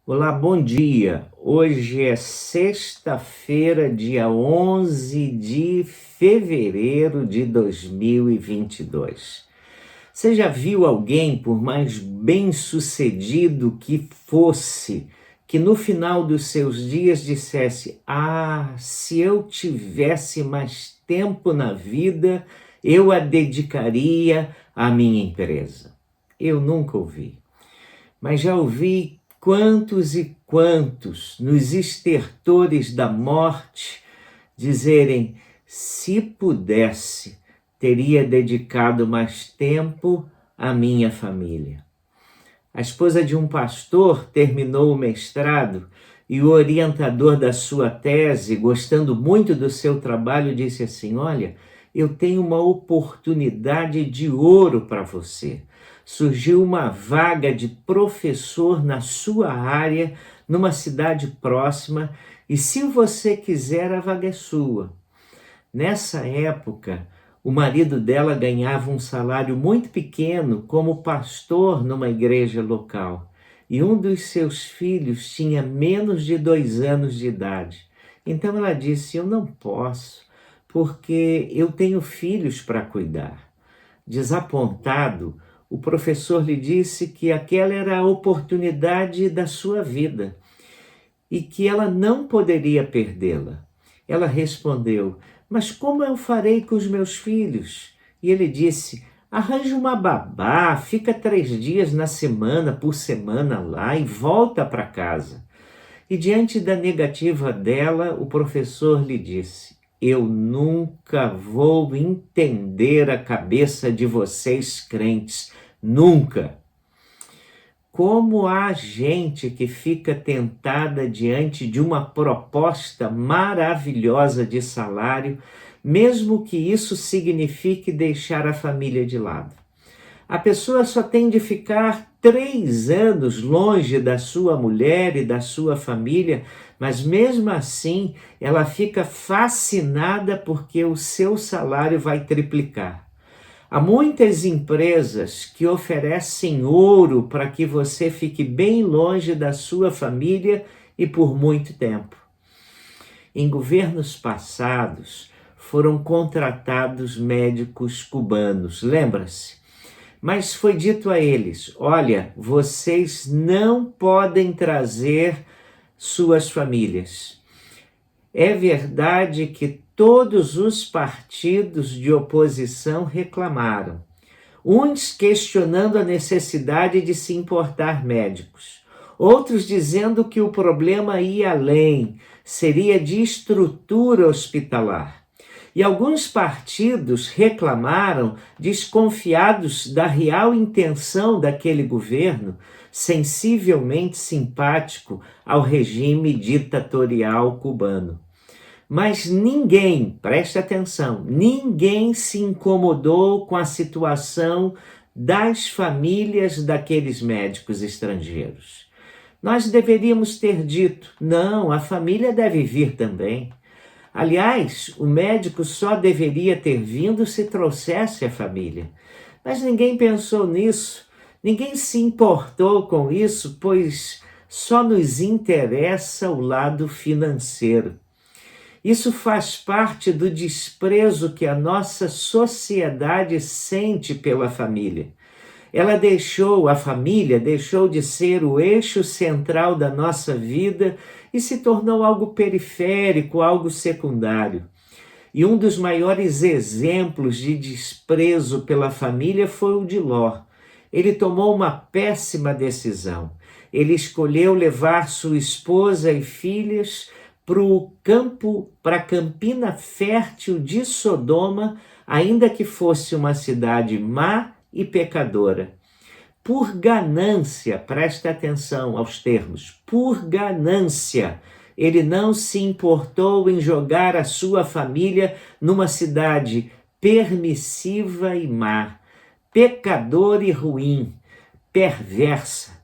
Olá, bom dia. Hoje é sexta-feira, dia 11 de fevereiro de 2022. Você já viu alguém, por mais bem-sucedido que fosse, que no final dos seus dias dissesse: "Ah, se eu tivesse mais tempo na vida, eu a dedicaria à minha empresa"? Eu nunca ouvi. Mas já ouvi quantos e quantos nos estertores da morte dizerem: se pudesse, teria dedicado mais tempo à minha família. A esposa de um pastor terminou o mestrado e o orientador da sua tese, gostando muito do seu trabalho, disse assim: "Olha, eu tenho uma oportunidade de ouro para você. Surgiu uma vaga de professor na sua área, numa cidade próxima, e se você quiser, a vaga é sua." Nessa época, o marido dela ganhava um salário muito pequeno como pastor numa igreja local, e um dos seus filhos tinha menos de 2 anos de idade. Então ela disse: "Eu não posso, porque eu tenho filhos para cuidar." Desapontado, o professor lhe disse que aquela era a oportunidade da sua vida e que ela não poderia perdê-la. Ela respondeu: "Mas como eu farei com os meus filhos?" E ele disse: "Arranje uma babá, fica 3 dias na semana, por semana lá e volta para casa." E diante da negativa dela, o professor lhe disse: "Eu nunca vou entender a cabeça de vocês crentes, nunca." Como há gente que fica tentada diante de uma proposta maravilhosa de salário, mesmo que isso signifique deixar a família de lado. A pessoa só tem de ficar 3 anos longe da sua mulher e da sua família, mas mesmo assim ela fica fascinada porque o seu salário vai triplicar. Há muitas empresas que oferecem ouro para que você fique bem longe da sua família e por muito tempo. Em governos passados, foram contratados médicos cubanos, lembra-se? Mas foi dito a eles: "Olha, vocês não podem trazer suas famílias." É verdade que todos os partidos de oposição reclamaram, uns questionando a necessidade de se importar médicos, outros dizendo que o problema ia além, seria de estrutura hospitalar. E alguns partidos reclamaram, desconfiados da real intenção daquele governo, sensivelmente simpático ao regime ditatorial cubano. Mas ninguém, preste atenção, ninguém se incomodou com a situação das famílias daqueles médicos estrangeiros. Nós deveríamos ter dito: não, a família deve vir também. Aliás, o médico só deveria ter vindo se trouxesse a família. Mas ninguém pensou nisso, ninguém se importou com isso, pois só nos interessa o lado financeiro. Isso faz parte do desprezo que a nossa sociedade sente pela família. A família deixou de ser o eixo central da nossa vida e se tornou algo periférico, algo secundário. E um dos maiores exemplos de desprezo pela família foi o de Ló. Ele tomou uma péssima decisão. Ele escolheu levar sua esposa e filhas para o campo, para a campina fértil de Sodoma, ainda que fosse uma cidade má e pecadora. Por ganância, presta atenção aos termos, por ganância, ele não se importou em jogar a sua família numa cidade permissiva e má, pecadora e ruim, perversa.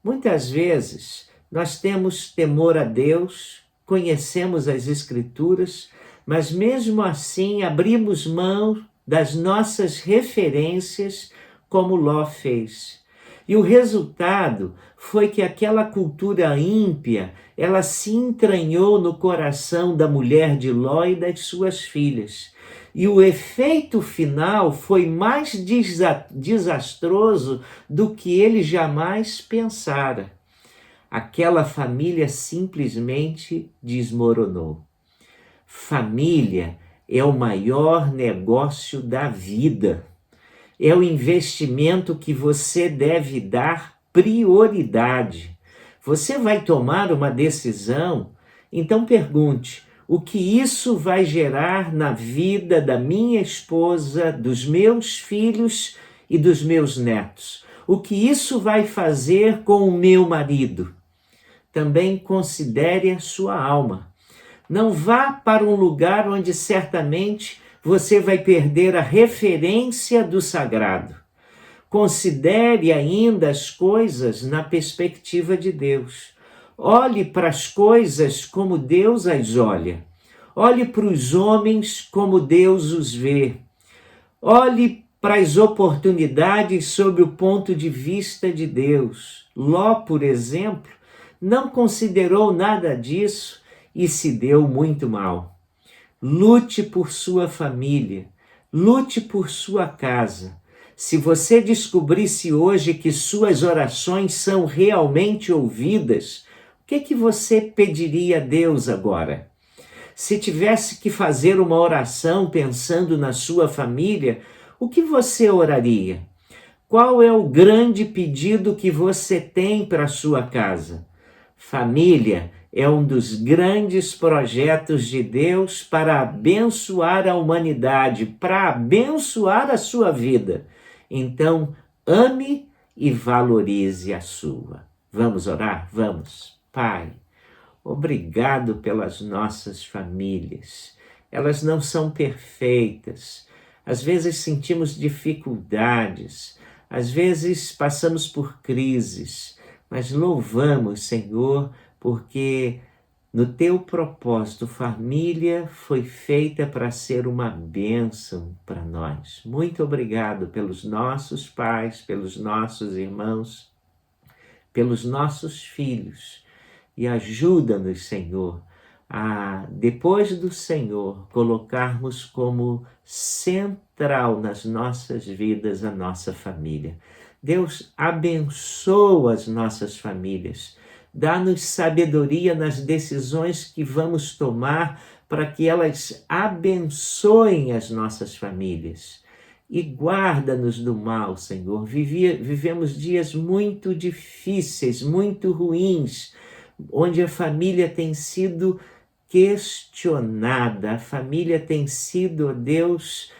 Muitas vezes nós temos temor a Deus, conhecemos as Escrituras, mas mesmo assim abrimos mão das nossas referências, como Ló fez. E o resultado foi que aquela cultura ímpia, ela se entranhou no coração da mulher de Ló e das suas filhas. E o efeito final foi mais desastroso do que ele jamais pensara. Aquela família simplesmente desmoronou. Família é o maior negócio da vida. É o investimento que você deve dar prioridade. Você vai tomar uma decisão, então pergunte: o que isso vai gerar na vida da minha esposa, dos meus filhos e dos meus netos? O que isso vai fazer com o meu marido? Também considere a sua alma. Não vá para um lugar onde certamente você vai perder a referência do sagrado. Considere ainda as coisas na perspectiva de Deus. Olhe para as coisas como Deus as olha. Olhe para os homens como Deus os vê. Olhe para as oportunidades sob o ponto de vista de Deus. Ló, por exemplo, não considerou nada disso e se deu muito mal. Lute por sua família, lute por sua casa. Se você descobrisse hoje que suas orações são realmente ouvidas, o que você pediria a Deus agora? Se tivesse que fazer uma oração pensando na sua família, o que você oraria? Qual é o grande pedido que você tem para a sua casa? Família é um dos grandes projetos de Deus para abençoar a humanidade, para abençoar a sua vida. Então, ame e valorize a sua. Vamos orar? Vamos. Pai, obrigado pelas nossas famílias. Elas não são perfeitas. Às vezes sentimos dificuldades, às vezes passamos por crises, mas louvamos, Senhor, porque no teu propósito, família foi feita para ser uma bênção para nós. Muito obrigado pelos nossos pais, pelos nossos irmãos, pelos nossos filhos. E ajuda-nos, Senhor, a, depois do Senhor, colocarmos como central nas nossas vidas a nossa família. Deus, abençoa as nossas famílias. Dá-nos sabedoria nas decisões que vamos tomar para que elas abençoem as nossas famílias. E guarda-nos do mal, Senhor. Vivemos dias muito difíceis, muito ruins, onde a família tem sido questionada, a família tem sido, ó Deus,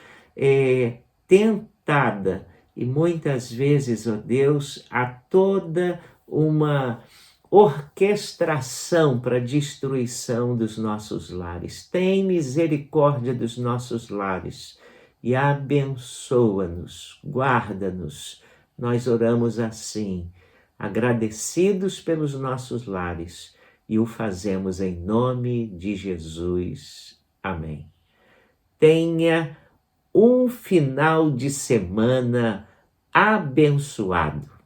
tentada. E muitas vezes, ó Deus, há toda uma orquestração para a destruição dos nossos lares. Tem misericórdia dos nossos lares e abençoa-nos, guarda-nos. Nós oramos assim, agradecidos pelos nossos lares, e o fazemos em nome de Jesus. Amém. Tenha um final de semana abençoado.